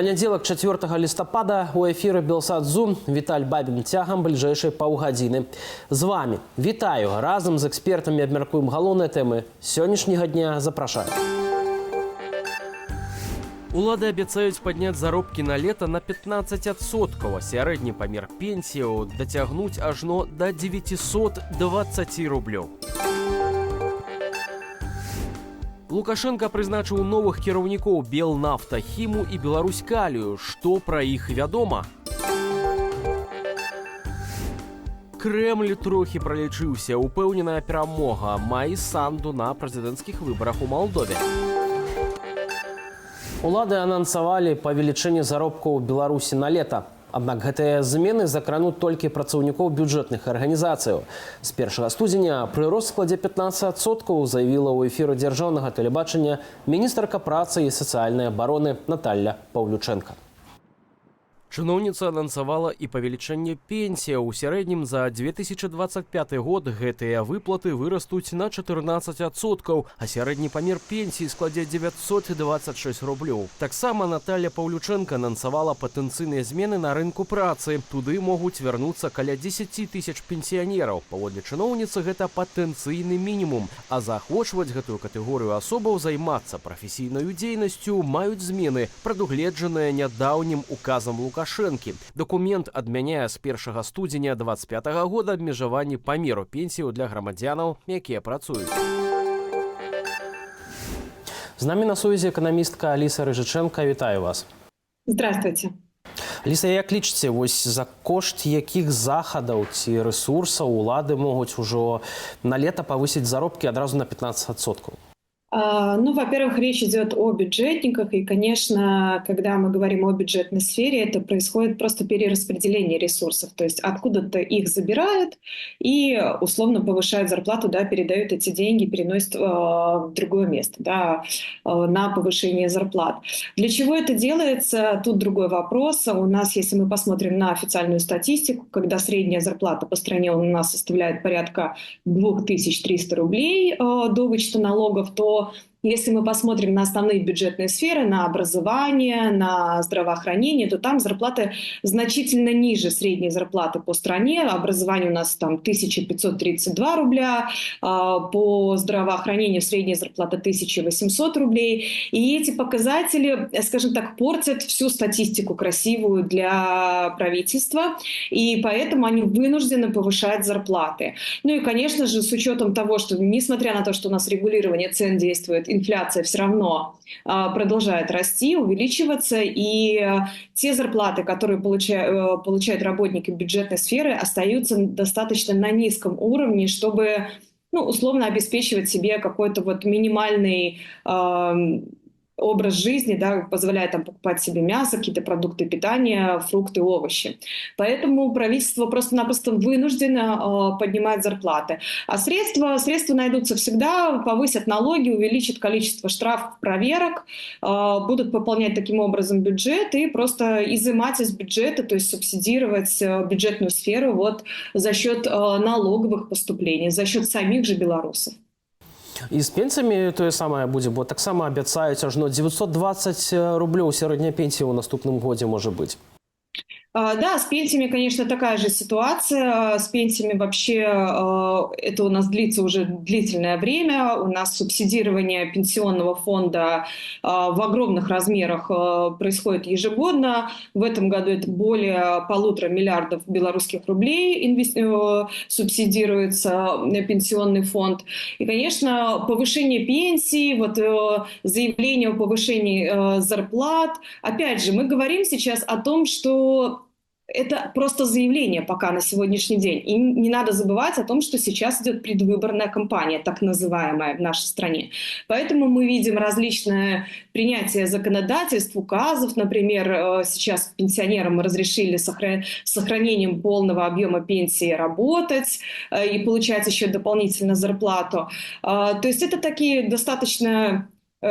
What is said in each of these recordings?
Понедельник, 4 листопада, у эфира Белсадзу Віталь Бабін цягам ближайшие паўгадзіны. З вами вітаю. Разом з экспертамі абмяркуем галоўныя тэмы сённяшняга дня. Запрашаю. Улады абяцаюць падняць заробкі на лета на 15%, а сярэдні памер пенсіяў дацягнуць ажно до 920 рублёў. Лукашенко прызначыў новых кіраўнікоў Белнафта, Хіму і Беларуськалію. Што пра іх вядома? Кремль трохі пралічыўся. Упэўненая перамога Майі Санду на прэзідэнцкіх выбарах у Малдове. Улады анансавалі павелічэнне заробкаў у Беларусі на лета. Аднак гэтыя змены закрануць толькі працаўнікоў бюджэтных арганізацыяў. З 1 студзеня прырост складзе 15%, заявіла ў эфіру дзяржаўнага тэлебачання міністрка працы і сацыяльнай абароны Наталья Паўлючэнка. Чыноўніца анансавала і павелічэнне пенсія. У сярэднім за 2025 год гэтыя выплаты вырастуць на 14%, а сярэдні памер пенсіі складзе 926 рублёў. Таксама Наталья Паўлючэнка анансавала патэнцыйныя змены на рынку працы. Туды могуць вярнуцца каля 10 тысяч пенсіянераў. Паводле чыноўніцы гэта патэнцыйны мінімум, а заахвочваць гэтую катэгорыю асобаў займацца прафесійнаю дзейнасцю маюць змены, прадугледжаныя нядаўнім указам Лукашэнкі. Документ адмяняе з 1 студзеня 2025 года абмежаванні памеру пенсію для грамадзянаў, якія працуюць. З намі на сувязі эканамістка Аліса Рыжыченка. Вітаю вас. Здравствуйте. Аліса, як лічыце, вось за кошт якіх захадаў ці рэсурсаў улады могуць ужо на лета павысіць заробкі адразу на 15%? Ну, во-первых, речь идет о бюджетниках, и, конечно, когда мы говорим о бюджетной сфере, это происходит просто перераспределение ресурсов, то есть откуда-то их забирают и условно повышают зарплату, да, передают эти деньги, переносят в другое место, да, на повышение зарплат. Для чего это делается? Тут другой вопрос. У нас, если мы посмотрим на официальную статистику, когда средняя зарплата по стране у нас составляет порядка 2300 рублей до вычета налогов, то если мы посмотрим на основные бюджетные сферы, на образование, на здравоохранение, то там зарплаты значительно ниже средней зарплаты по стране. Образование у нас там 1532 рубля, по здравоохранению средняя зарплата 1800 рублей. И эти показатели, скажем так, портят всю статистику красивую для правительства, и поэтому они вынуждены повышать зарплаты. Ну и, конечно же, с учетом того, что несмотря на то, что у нас регулирование цен действует, инфляция все равно продолжает расти, увеличиваться, и те зарплаты, которые получают работники бюджетной сферы, остаются достаточно на низком уровне, чтобы, ну, условно обеспечивать себе какой-то вот минимальный образ жизни, да, позволяет там покупать себе мясо, какие-то продукты питания, фрукты, овощи. Поэтому правительство просто-напросто вынуждено поднимать зарплаты. А средства найдутся всегда, повысят налоги, увеличат количество штрафов, проверок, будут пополнять таким образом бюджет и просто изымать из бюджета, то есть субсидировать бюджетную сферу вот за счет налоговых поступлений, за счет самих же белорусов. І з пенсіямі тое самае будзе, бо таксама абяцаюць ажно 920 рублёў сярэдняя пенсія ў наступным годзе можа быць. Да, с пенсиями, конечно, такая же ситуация. С пенсиями вообще это у нас длится уже длительное время. У нас субсидирование пенсионного фонда в огромных размерах происходит ежегодно. В этом году это более 1,5 миллиарда белорусских рублей субсидируется пенсионный фонд. И, конечно, повышение пенсий, вот заявление о повышении зарплат. Опять же, мы говорим сейчас о том, что это просто заявление пока на сегодняшний день. И не надо забывать о том, что сейчас идет предвыборная кампания, так называемая, в нашей стране. Поэтому мы видим различное принятие законодательств, указов. Например, сейчас пенсионерам мы разрешили с сохранением полного объема пенсии работать и получать еще дополнительно зарплату. То есть это такие достаточно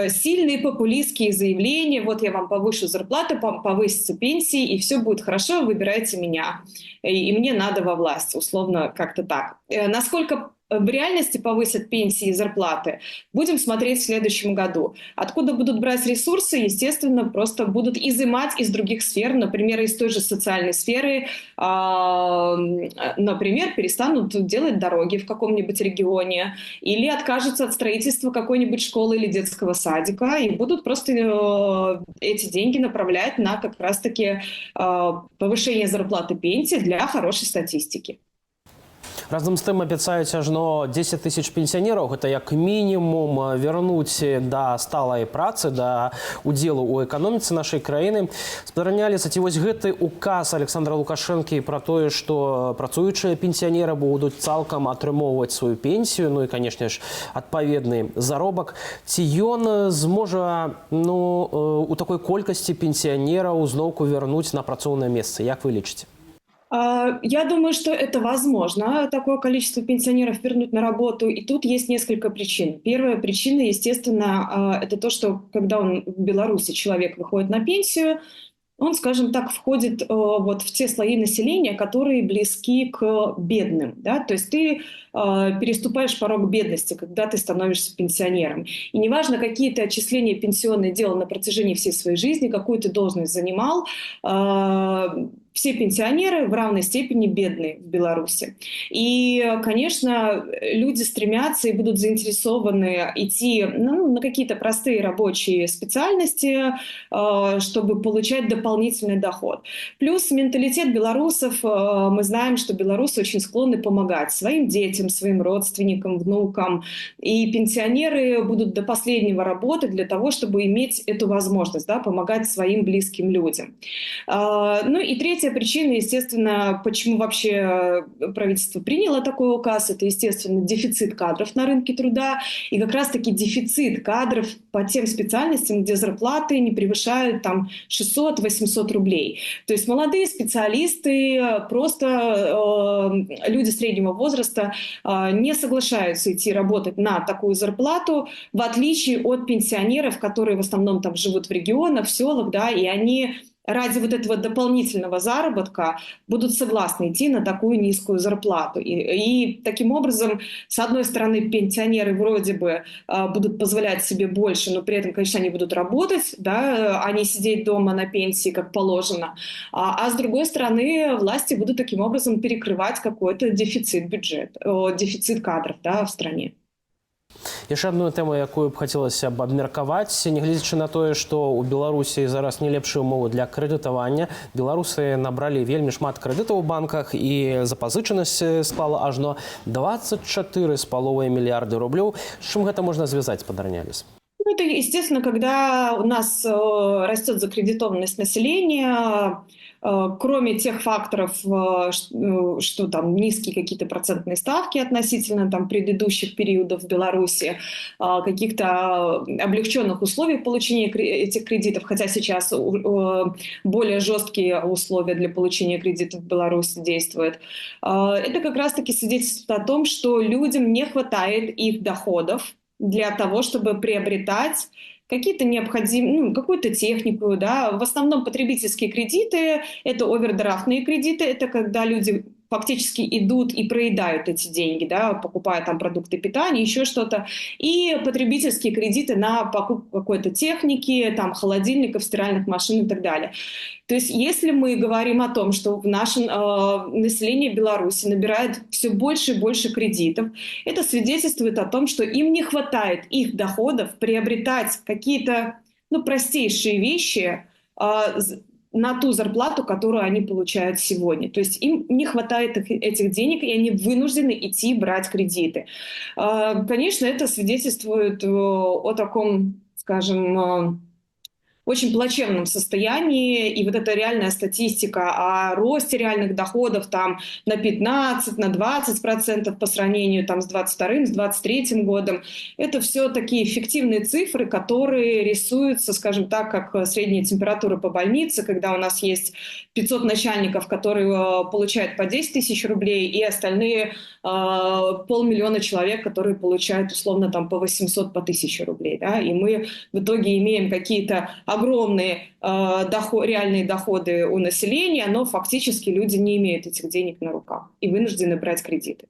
сильные популистские заявления: вот я вам повышу зарплату, повысятся пенсии, и все будет хорошо, выбирайте меня, и мне надо во власть, условно как-то так. Насколько в реальности повысят пенсии и зарплаты, будем смотреть в следующем году. Откуда будут брать ресурсы, естественно, просто будут изымать из других сфер, например, из той же социальной сферы, например, перестанут делать дороги в каком-нибудь регионе или откажутся от строительства какой-нибудь школы или детского садика и будут просто эти деньги направлять на как раз-таки повышение зарплаты и пенсий для хорошей статистики. Разом з тым абяцаюць ажно 10 тысяч пенсіянераў, гэта як мінімум вярнуць да сталай працы, да удзелу ў эканоміцы нашай краіны. Спадарнялі, ці вось гэты указ Александра Лукашэнкі пра тое, што працуючыя пенсіянеры будуць цалкам атрымоўваць сваю пенсію, ну і, канешне ж, адпаведны заробак. Ці ён зможа у такой колькасці пенсіянераў зноўку вярнуць на працоўнае месца? Як вы лічыце? Я думаю, что это возможно, такое количество пенсионеров вернуть на работу. И тут есть несколько причин. Первая причина, естественно, это то, что когда в Беларуси человек выходит на пенсию, он, скажем так, входит вот в те слои населения, которые близки к бедным. Да? То есть ты переступаешь порог бедности, когда ты становишься пенсионером. И неважно, какие ты отчисления пенсионные делал на протяжении всей своей жизни, какую ты должность занимал, все пенсионеры в равной степени бедны в Беларуси. И, конечно, люди стремятся и будут заинтересованы идти на какие-то простые рабочие специальности, чтобы получать дополнительный доход. Плюс менталитет белорусов, мы знаем, что белорусы очень склонны помогать своим детям, своим родственникам, внукам. И пенсионеры будут до последнего работать для того, чтобы иметь эту возможность, да, помогать своим близким людям. Ну и третья причина, естественно, почему вообще правительство приняло такой указ, это, естественно, дефицит кадров на рынке труда и как раз-таки дефицит кадров по тем специальностям, где зарплаты не превышают там 600-800 рублей. То есть молодые специалисты, просто люди среднего возраста не соглашаются идти работать на такую зарплату, в отличие от пенсионеров, которые в основном там живут в регионах, в селах, да, и они ради вот этого дополнительного заработка будут согласны идти на такую низкую зарплату. И таким образом, с одной стороны, пенсионеры вроде бы будут позволять себе больше, но при этом, конечно, они будут работать, да, а не сидеть дома на пенсии, как положено. А с другой стороны, власти будут таким образом перекрывать какой-то дефицит бюджета, дефицит кадров, да, в стране. Яшчэ адную тэму, якую б хацелася б абмеркаваць, нягледзячы на тое, што ў Беларусі зараз не лепшыя ўмовы для крэдытавання. Беларусы набралі вельмі шмат крэдытаў у банках і запазычанасць склала ажно 24,5 мільярды рублёў. З чым гэта можна звязаць, спадарняліс? Это, естественно, когда у нас растет закредитованность населения, кроме тех факторов, что там низкие какие-то процентные ставки относительно там предыдущих периодов в Беларуси, каких-то облегченных условий получения этих кредитов, хотя сейчас более жесткие условия для получения кредитов в Беларуси действуют, это как раз-таки свидетельствует о том, что людям не хватает их доходов для того, чтобы приобретать какие-то необходимые, какую-то технику, да. В основном потребительские кредиты – это овердрафтные кредиты, это когда люди фактически идут и проедают эти деньги, да, покупая там продукты питания, еще что-то. И потребительские кредиты на покупку какой-то техники, там, холодильников, стиральных машин и так далее. То есть если мы говорим о том, что наше население Беларуси набирает все больше и больше кредитов, это свидетельствует о том, что им не хватает их доходов приобретать какие-то простейшие вещи, на ту зарплату, которую они получают сегодня. То есть им не хватает этих денег, и они вынуждены идти брать кредиты. Конечно, это свидетельствует о таком, скажем, очень плачевном состоянии, и вот эта реальная статистика о росте реальных доходов там на 15, на 20% по сравнению там, с 22-м, с 23-м годом, это все такие фиктивные цифры, которые рисуются, скажем так, как средняя температура по больнице, когда у нас есть 500 начальников, которые получают по 10 тысяч рублей, и остальные 500 000 человек, которые получают условно там по 800, по 1000 рублей. Да? И мы в итоге имеем какие-то огромные реальные доходы у населения, но фактически люди не имеют этих денег на руках и вынуждены брать кредиты.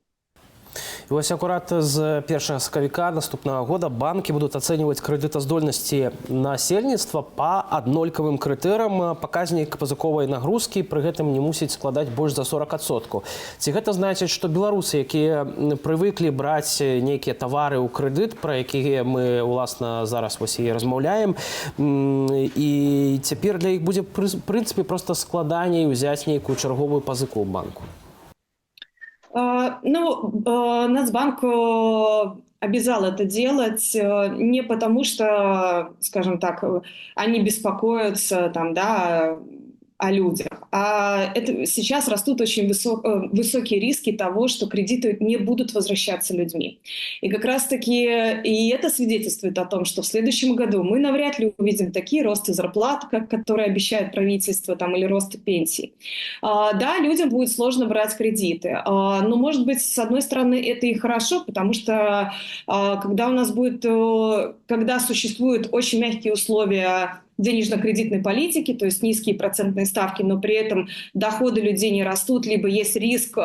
І ось акурат з 1 сакавіка наступного года банки будут оценивать кредитоздольности насельніцтва по аднолькавым крытэрыям. Паказнік пазыковай нагрузкі пры гэтым не мусіць складаць больш за 40%. Ці гэта значыць, што беларусы, якія прывыклі браць нейкія тавары ў крэдыт, пра якія мы, уласна, зараз вось і размаўляем, і цяпер для іх будзе, в прынцыпе, проста складаней узяць нейкую чарговую пазыку ў банку? Нацбанк обязал это делать не потому, что, скажем так, они беспокоятся там, да, о людях. А это сейчас растут очень высокие риски того, что кредиты не будут возвращаться людьми. И как раз-таки и это свидетельствует о том, что в следующем году мы навряд ли увидим такие росты зарплат, которые обещает правительство, там, или росты пенсий. Да, людям будет сложно брать кредиты, но, может быть, с одной стороны, это и хорошо, потому что когда существуют очень мягкие условия денежно-кредитной политики, то есть низкие процентные ставки, но при этом доходы людей не растут, либо есть риск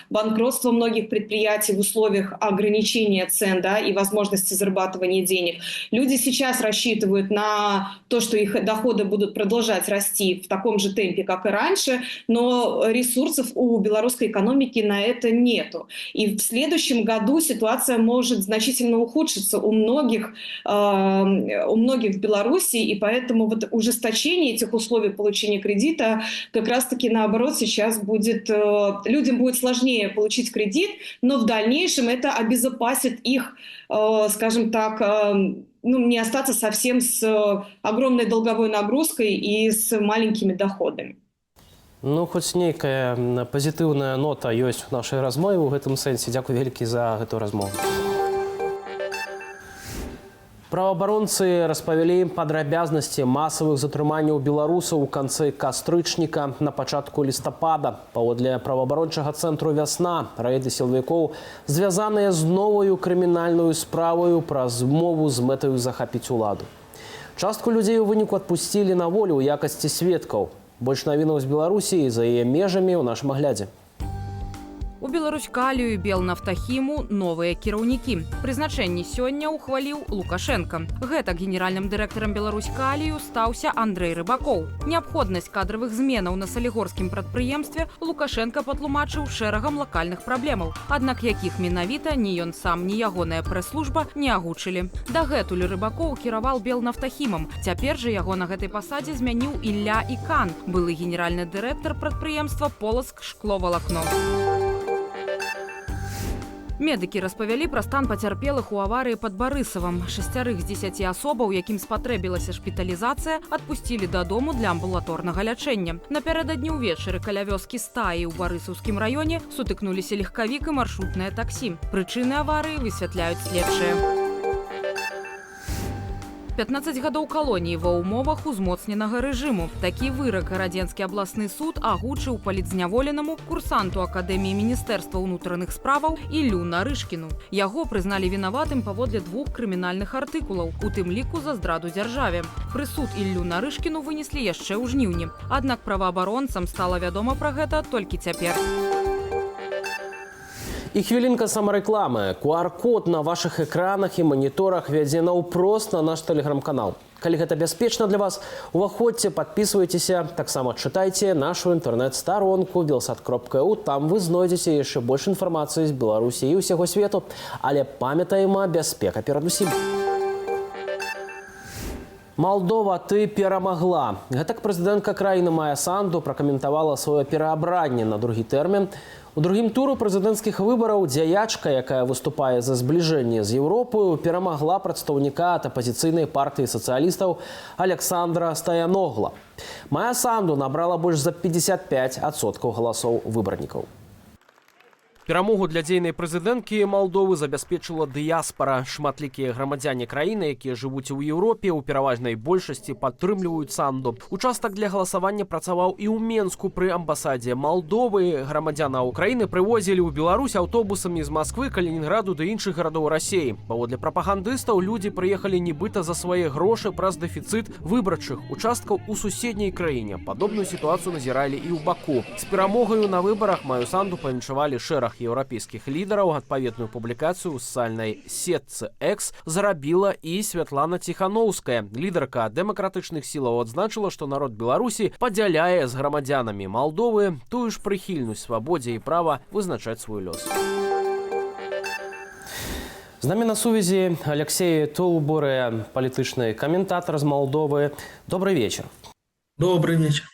банкротства многих предприятий в условиях ограничения цен, да, и возможности зарабатывания денег. Люди сейчас рассчитывают на то, что их доходы будут продолжать расти в таком же темпе, как и раньше, но ресурсов у белорусской экономики на это нету. И в следующем году ситуация может значительно ухудшиться у многих в Беларуси, и поэтому вот ужесточение этих условий получения кредита как раз-таки наоборот сейчас людям будет сложнее получить кредит, но в дальнейшем это обезопасит их, скажем так, не остаться совсем с огромной долговой нагрузкой и с маленькими доходами. Хоць нейкая пазітыўная нота ёсць у нашай размове ў гэтым сэнсе. Дзякуй вялікі за гэтую размову. Праваабаронцы распавялі падрабязнасці масавых затрыманняў беларусаў у канцы кастрычніка на пачатку лістапада. Паводле праваабарончага цэнтру «Вясна» рэйды сілавікоў звязаныя з новаю крымінальную справаю пра змову з мэтаю захапіць уладу. Частку людзей у выніку адпусцілі на волю ў якасці сведкаў. Больш навінаў з Беларусі і за яе межамі ў нашым аглядзе. У Беларускалію і Белнафтахіму новыя кіраўнікі. Прызначэнне сёння ухваліў Лукашенко. Гэтак генеральным дырэктарам Беларускалію стаўся Андрэй Рыбакоў. Неабходнасць кадравых зменаў на салігорскім прадпрыемстве Лукашенко патлумачыў шэрагам лакальных праблемаў. Аднак якіх менавіта ні ён сам, ні ягоная прэс-служба не агучылі. Дагэтуль Рыбакоў кіраваў Белнафтахімам. Цяпер жа яго на гэтай пасадзе змяніў Ілля Ікан, былы генеральны дырэктар прадпрыемства «Полацк шкловалакно». Медыкі распавялі пра стан пацярпелых у аварыі пад Барысавам. 6 з 10 асобаў, якім спатрэбілася шпіталізацыя, адпусцілі дадому для амбулаторнага лячэння. Напярэдадні ўвечары каля вёскі Стаі ў Барысаўскім раёне сутыкнуліся легкавік і маршрутнае таксі. Прычыны аварыі высвятляюць следчыя. 15 гадоў калоніі ва ўмовах узмоцненага рэжыму. Такі вырак радзенскі абласны суд агучыў палітзняволенаму курсанту Акадэміі Міністэрства ўнутраных справаў Іллю Нарышкіну. Яго прызналі вінаватым паводле 2 крымінальных артыкулаў, у тым ліку за здраду дзяржаве. Прысуд Іллю Нарышкіну вынеслі яшчэ ў жніўні. Аднак праваабаронцам стала вядома пра гэта толькі цяпер. І хвілінка самарэкламы. QR-код на вашых экранах і маніторах вядзе наўпрост на наш тэлеграм-канал. Калі гэта бяспечна для вас, уваходзьце, падпісвайцеся, таксама чытайце нашу інтэрнэт-старонку Белсат.ru. Там вы знойдзеце яшчэ больш інфармацыі з Беларусі і ўсяго свету. Але памятаем, бяспека перадусім. Малдова, ты перамагла. Гэтак прэзідэнтка краіны Майя Санду пракаментавала сваё пераабранне на другі тэрмін. У другім туру прэзідэнцкіх выбараў дзяячка, якая выступае за збліжэнне з Еўропаю, перамагла прадстаўніка ад апазіцыйнай партыі сацыялістаў Александра Стаяногла. Майя Санду набрала больш за 55% галасоў выбарнікаў. Перамогу для дзейнай прэзідэнткі Малдовы забяспечыла дыяспара. Шматлікія грамадзяне краіны, якія жывуць у Еўропе, у пераважнай большасці падтрымліваюць Санду. Участак для галасавання працаваў і ў Менску пры амбасадзе Малдовы. Грамадзяна Украіны прывозілі ў Беларусь аўтобусамі з Масквы, Калінінграду ды іншых гарадоў Расіі. Паводле прапагандыстаў, людзі прыехалі нібыта за свае грошы праз дэфіцыт выбарчых участкаў у суседняй краіне. Падобную сітуацыю назіралі і ў Баку. З перамогаю на выбарах Майю Санду павіншавалі шэраг самых еўрапейскіх лідараў адпаведную публікацыю ў сацыяльнай сетцы X зрабіла і Святлана Ціхановская. Лідарка дэмакратычных сілаў адзначыла, што народ Беларусі падзяляе з грамадзянамі Малдовы тую ж прыхільнасць свабодзе і права вызначаць свой лёс. З нами на сувязі Алексей Толбуре, палітычны каментатор з Молдовы. Добрый вечер. Добрый вечер.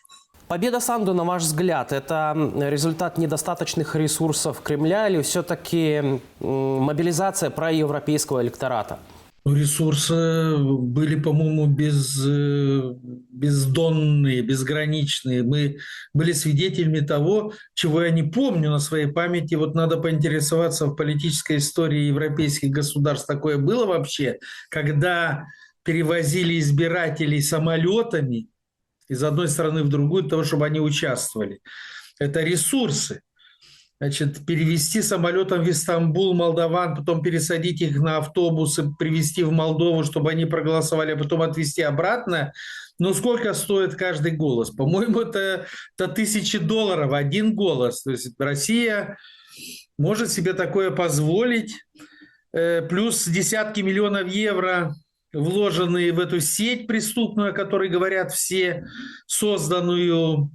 Победа Санду, на ваш взгляд, это результат недостаточных ресурсов Кремля или все-таки мобилизация проевропейского электората? Ресурсы были, по-моему, бездонные, безграничные. Мы были свидетелями того, чего я не помню на своей памяти. Вот надо поинтересоваться в политической истории европейских государств. Такое было вообще, когда перевозили избирателей самолетами из одной страны в другую, для того, чтобы они участвовали. Это ресурсы. Значит, перевести самолетом в Стамбул молдаван, потом пересадить их на автобусы, привезти в Молдову, чтобы они проголосовали, а потом отвезти обратно. Но сколько стоит каждый голос? По-моему, это $1000 один голос. То есть Россия может себе такое позволить. Плюс десятки миллионов евро, вложенные в эту сеть преступную, о которой говорят все, созданную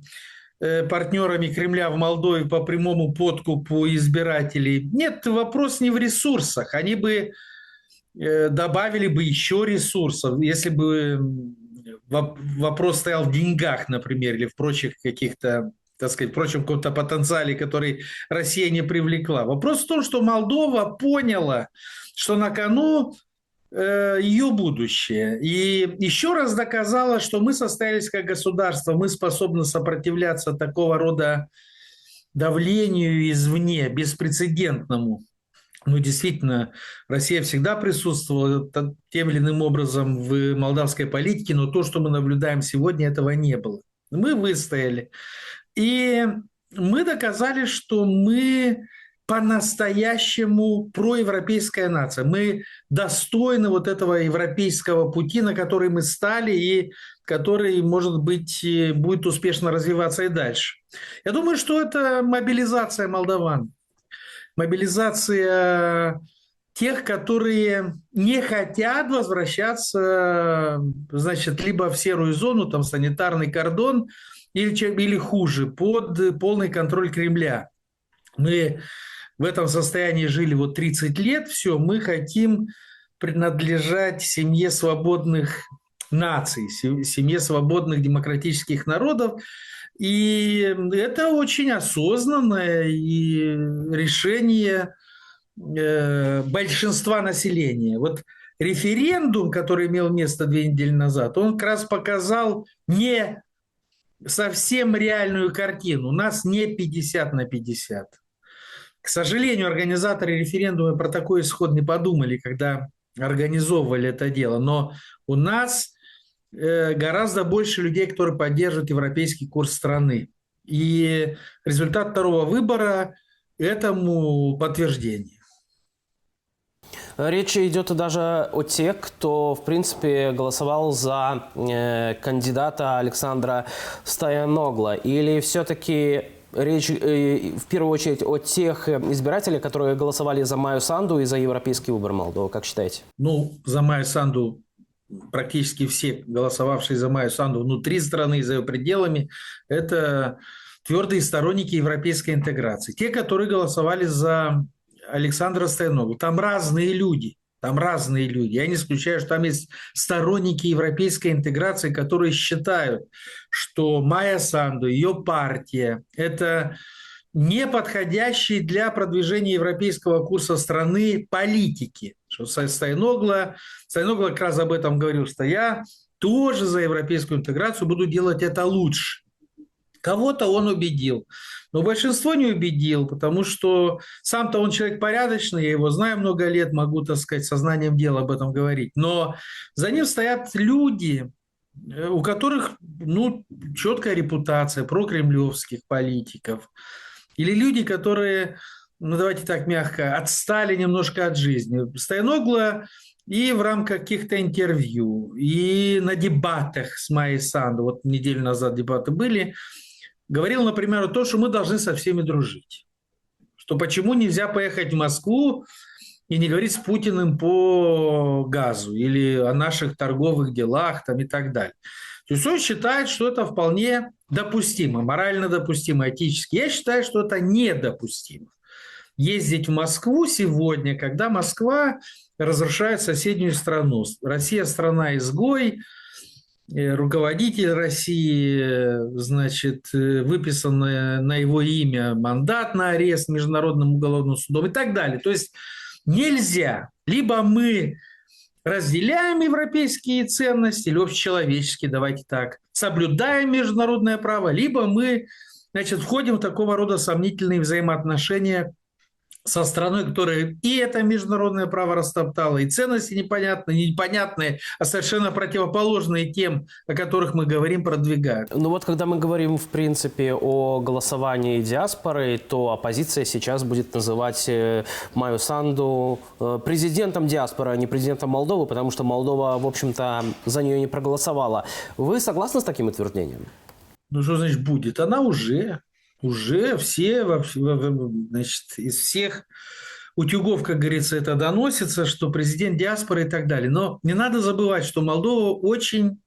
партнерами Кремля в Молдове по прямому подкупу избирателей. Нет, вопрос не в ресурсах. Они бы добавили бы еще ресурсов, если бы вопрос стоял в деньгах, например, или в прочих каких-то, так сказать, прочем каком-то потенциале, который Россия не привлекла. Вопрос в том, что Молдова поняла, что на кону ее будущее. И еще раз доказала, что мы состоялись как государство, мы способны сопротивляться такого рода давлению извне, беспрецедентному. Ну, действительно, Россия всегда присутствовала тем или иным образом в молдавской политике, но то, что мы наблюдаем сегодня, этого не было. Мы выстояли. И мы доказали, что мы по-настоящему проевропейская нация. Мы достойны вот этого европейского пути, на который мы стали и который, может быть, будет успешно развиваться и дальше. Я думаю, что это мобилизация молдаван. Мобилизация тех, которые не хотят возвращаться, значит, либо в серую зону, там санитарный кордон, или хуже, под полный контроль Кремля. Мы в этом состоянии жили вот 30 лет, все, мы хотим принадлежать семье свободных наций, семье свободных демократических народов. И это очень осознанное и решение большинства населения. Вот референдум, который имел место 2 недели назад, он как раз показал не совсем реальную картину. У нас не 50/50. К сожалению, организаторы референдума про такой исход не подумали, когда организовывали это дело. Но у нас гораздо больше людей, которые поддерживают европейский курс страны. И результат второго выбора этому подтверждение. Речь идет даже о тех, кто, в принципе, голосовал за кандидата Александра Стояногла. Или все-таки речь в первую очередь о тех избирателях, которые голосовали за Майю Санду и за европейский выбор Молдовы, как считаете? Ну, за Майю Санду практически все, голосовавшие за Майю Санду внутри страны и за ее пределами, это твердые сторонники европейской интеграции. Те, которые голосовали за Александра Стояногла. Там разные люди. Я не исключаю, что там есть сторонники европейской интеграции, которые считают, что Майя Санду, ее партия – это не подходящие для продвижения европейского курса страны политики. Что Стояногла как раз об этом говорил, что я тоже за европейскую интеграцию буду делать это лучше. Кого-то он убедил, но большинство не убедил, потому что сам-то он человек порядочный, я его знаю много лет, могу, так сказать, сознанием дела об этом говорить. Но за ним стоят люди, у которых четкая репутация прокремлевских политиков. Или люди, которые, давайте так мягко, отстали немножко от жизни. Стояногла и в рамках каких-то интервью, и на дебатах с Майей Санду, вот неделю назад дебаты были, говорил, например, то, что мы должны со всеми дружить. то почему нельзя поехать в Москву и не говорить с Путиным по газу или о наших торговых делах там, и так далее. То есть он считает, что это вполне допустимо, морально допустимо, этически. Я считаю, что это недопустимо. Ездить в Москву сегодня, когда Москва разрушает соседнюю страну. Россия страна-изгой, руководитель России, значит, выписан на его имя мандат на арест Международным уголовным судом и так далее. То есть нельзя. Либо мы разделяем европейские ценности, или общечеловеческие, давайте так, соблюдаем международное право, либо мы, значит, входим в такого рода сомнительные взаимоотношения со страной, которая и это международное право растоптала, и ценности непонятные, а совершенно противоположные тем, о которых мы говорим, продвигают. Ну вот, когда мы говорим, в принципе, о голосовании диаспоры, то оппозиция сейчас будет называть Майю Санду президентом диаспоры, а не президентом Молдовы, потому что Молдова, в общем-то, за нее не проголосовала. Вы согласны с таким утверждением? Ну, что значит будет? Она уже все, значит, из всех утюгов, как говорится, это доносится, что президент диаспоры и так далее. Но не надо забывать, что Молдова очень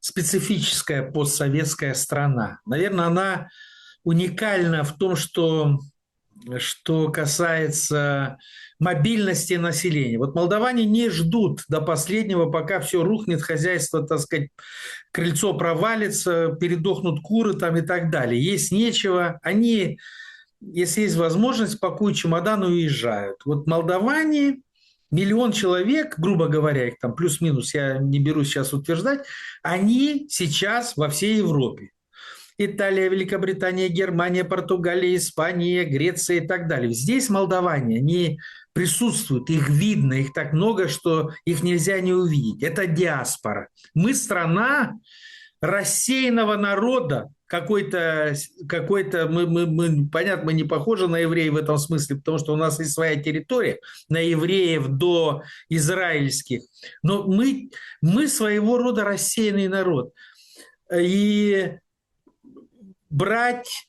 специфическая постсоветская страна. Наверное, она уникальна в том, что касается мобильности населения. Вот молдаване не ждут до последнего, пока все рухнет, хозяйство, так сказать, крыльцо провалится, передохнут куры там и так далее. Есть нечего. Они, если есть возможность, пакуют чемодан и уезжают. Вот молдаване, 1 миллион человек, грубо говоря, их там плюс-минус, я не берусь сейчас утверждать, они сейчас во всей Европе. Италия, Великобритания, Германия, Португалия, Испания, Греция и так далее. Здесь молдаване, они присутствуют, их видно, их так много, что их нельзя не увидеть. Это диаспора. Мы страна рассеянного народа, какой-то понятно, мы не похожи на евреев в этом смысле, потому что у нас есть своя территория, на евреев до израильских. Но мы своего рода рассеянный народ. И брать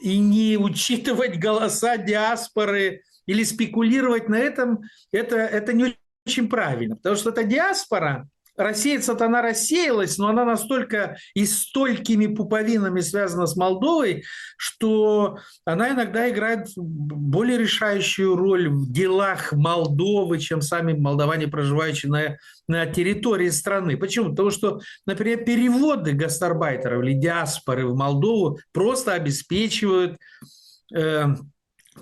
и не учитывать голоса диаспоры или спекулировать на этом, это не очень правильно. Потому что эта диаспора, рассеяться-то она рассеялась, но она настолько и столькими пуповинами связана с Молдовой, что она иногда играет более решающую роль в делах Молдовы, чем сами молдаване, проживающие на территории страны. Почему? Потому что, например, переводы гастарбайтеров или диаспоры в Молдову просто обеспечивают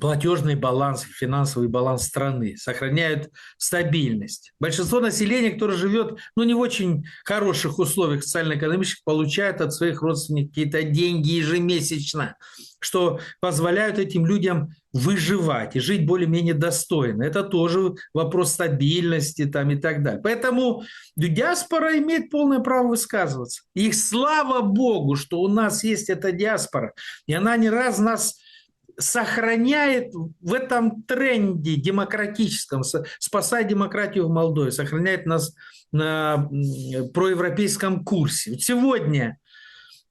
платежный баланс, финансовый баланс страны, сохраняют стабильность. Большинство населения, которое живет не в очень хороших условиях социально-экономических, получает от своих родственников какие-то деньги ежемесячно, что позволяют этим людям выживать и жить более-менее достойно. Это тоже вопрос стабильности там, и так далее. Поэтому диаспора имеет полное право высказываться. И слава Богу, что у нас есть эта диаспора. И она не раз нас сохраняет в этом тренде демократическом, спасает демократию в Молдове, сохраняет нас на проевропейском курсе. Вот сегодня,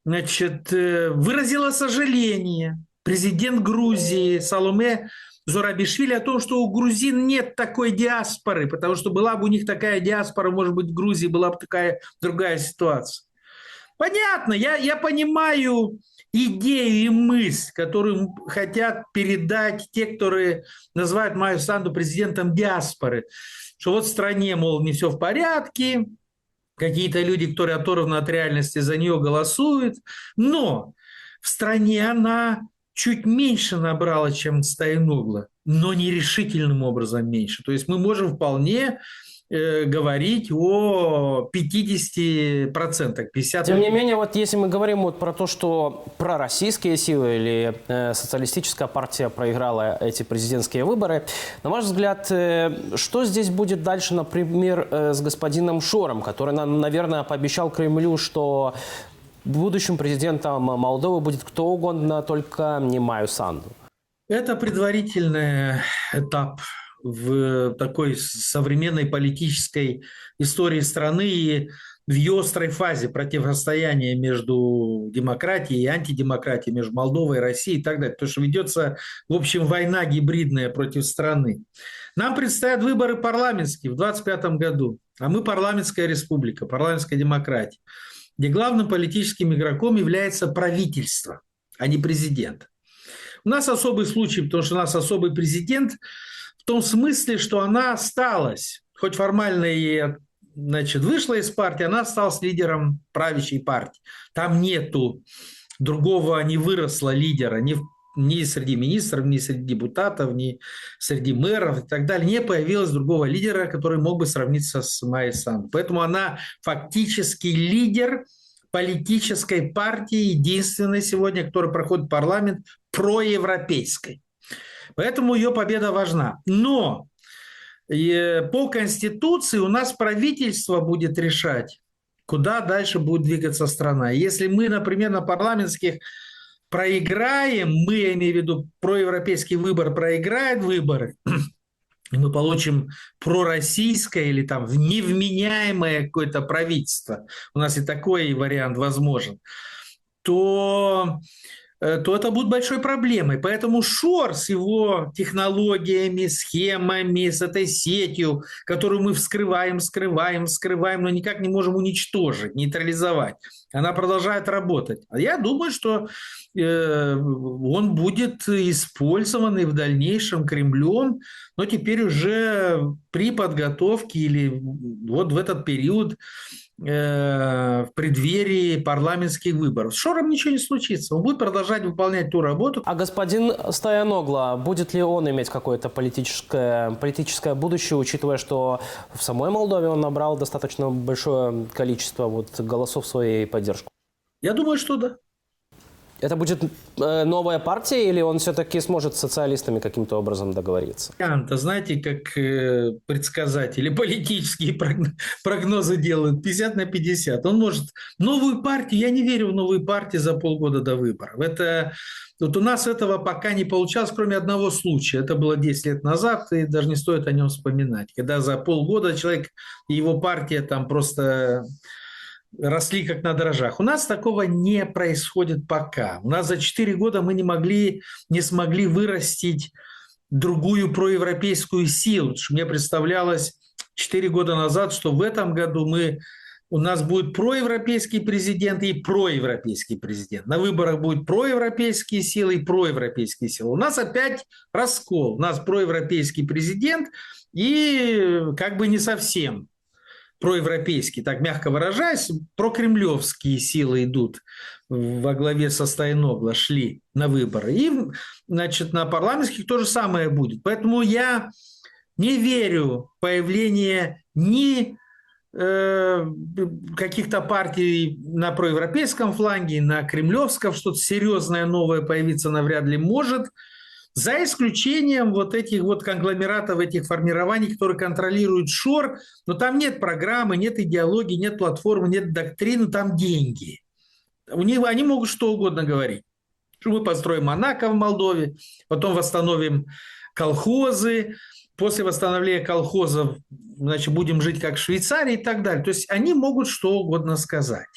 значит, выразила сожаление президент Грузии Саломе Зурабишвили о том, что у грузин нет такой диаспоры, потому что была бы у них такая диаспора, может быть, в Грузии была бы такая другая ситуация. Понятно, я понимаю идею и мысль, которую хотят передать те, которые называют Майю Санду президентом диаспоры, что вот в стране, мол, не все в порядке, какие-то люди, которые оторваны от реальности, за нее голосуют, но в стране она чуть меньше набрала, чем Стояногла, но нерешительным образом меньше. То есть мы можем вполне говорить о 50%, 50%. Тем не менее, вот если мы говорим вот про то, что пророссийские силы или социалистическая партия проиграла эти президентские выборы, на ваш взгляд, что здесь будет дальше, например, с господином Шором, который, наверное, пообещал Кремлю, что будущим президентом Молдовы будет кто угодно, только не Майю Санду? Это предварительный этап в такой современной политической истории страны. И в ее острой фазе противостояния между демократией и антидемократией, между Молдовой и Россией и так далее. Потому что ведется, в общем, война гибридная против страны. Нам предстоят выборы парламентские в 2025 году. А мы парламентская республика, парламентская демократия, где главным политическим игроком является правительство, а не президент. У нас особый случай, потому что у нас особый президент в том смысле, что она осталась, хоть формально и вышла из партии, она осталась лидером правящей партии. Там нету другого, не выросло лидера ни среди министров, ни среди депутатов, ни среди мэров и так далее. Не появилось другого лидера, который мог бы сравниться с Майей Санду. Поэтому она фактически лидер политической партии, единственной сегодня, которая проходит парламент, проевропейской. Поэтому ее победа важна. Но по Конституции у нас правительство будет решать, куда дальше будет двигаться страна. Если мы, например, на парламентских проиграем, мы, я имею в виду проевропейский выбор, проиграет выборы, и мы получим пророссийское или там невменяемое какое-то правительство, у нас и такой вариант возможен, то это будет большой проблемой. Поэтому Шор с его технологиями, схемами, с этой сетью, которую мы скрываем, но никак не можем уничтожить, нейтрализовать, она продолжает работать. А я думаю, что он будет использован и в дальнейшем Кремлем, но теперь уже при подготовке или вот в этот период в преддверии парламентских выборов. С Шором ничего не случится. Он будет продолжать выполнять ту работу. А господин Стояногло, будет ли он иметь какое-то политическое будущее, учитывая, что в самой Молдове он набрал достаточно большое количество голосов в своей поддержку? Я думаю, что да. Это будет новая партия, или он все-таки сможет с социалистами каким-то образом договориться? Знаете, как предсказатели политические прогнозы делают 50 на 50. Он может новую партию, я не верю в новую партию за полгода до выборов. Вот у нас этого пока не получалось, кроме одного случая. Это было 10 лет назад, и даже не стоит о нем вспоминать. Когда за полгода человек и его партия там просто росли как на дрожжах. У нас такого не происходит пока. У нас за 4 года мы не смогли вырастить другую проевропейскую силу. Потому что мне представлялось 4 года назад, что в этом году у нас будет проевропейский президент и проевропейский президент. На выборах будут проевропейские силы и проевропейские силы. У нас опять раскол. У нас проевропейский президент и как бы не совсем проевропейские, так мягко выражаясь, прокремлевские силы идут во главе со Стояногло, шли на выборы. И, на парламентских то же самое будет. Поэтому я не верю в появление ни каких-то партий на проевропейском фланге, на кремлевском, что-то серьезное новое появиться навряд ли может, за исключением этих конгломератов, этих формирований, которые контролируют Шор, но там нет программы, нет идеологии, нет платформы, нет доктрины, там деньги. Они могут что угодно говорить. Что мы построим Монако в Молдове, потом восстановим колхозы, после восстановления колхозов, будем жить как в Швейцарии и так далее. То есть они могут что угодно сказать.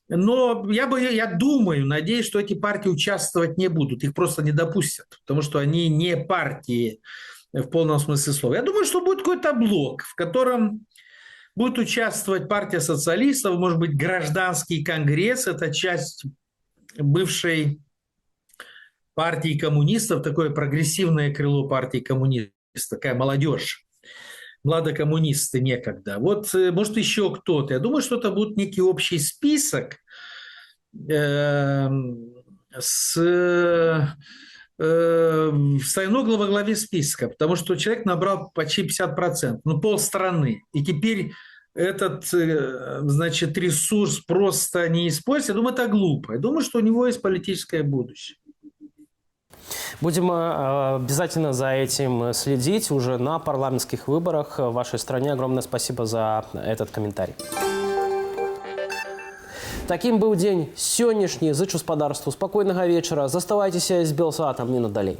Но я думаю, надеюсь, что эти партии участвовать не будут. Их просто не допустят, потому что они не партии в полном смысле слова. Я думаю, что будет какой-то блок, в котором будет участвовать партия социалистов, может быть, гражданский конгресс. Это часть бывшей партии коммунистов, такое прогрессивное крыло партии коммунистов, такая молодежь. Младокоммунисты некогда. Может, еще кто-то. Я думаю, что это будет некий общий список с Стояногло во главе списка, потому что человек набрал почти 50%, полстраны. И теперь этот, ресурс просто не используется. Я думаю, это глупо. Я думаю, что у него есть политическое будущее. Будем обязательно за этим следить уже на парламентских выборах в вашей стране. Огромное спасибо за этот комментарий. Таким был день сённяшні. Зычу спадарству спокойного вечера. Заставайтесь с Белсатом не надалей.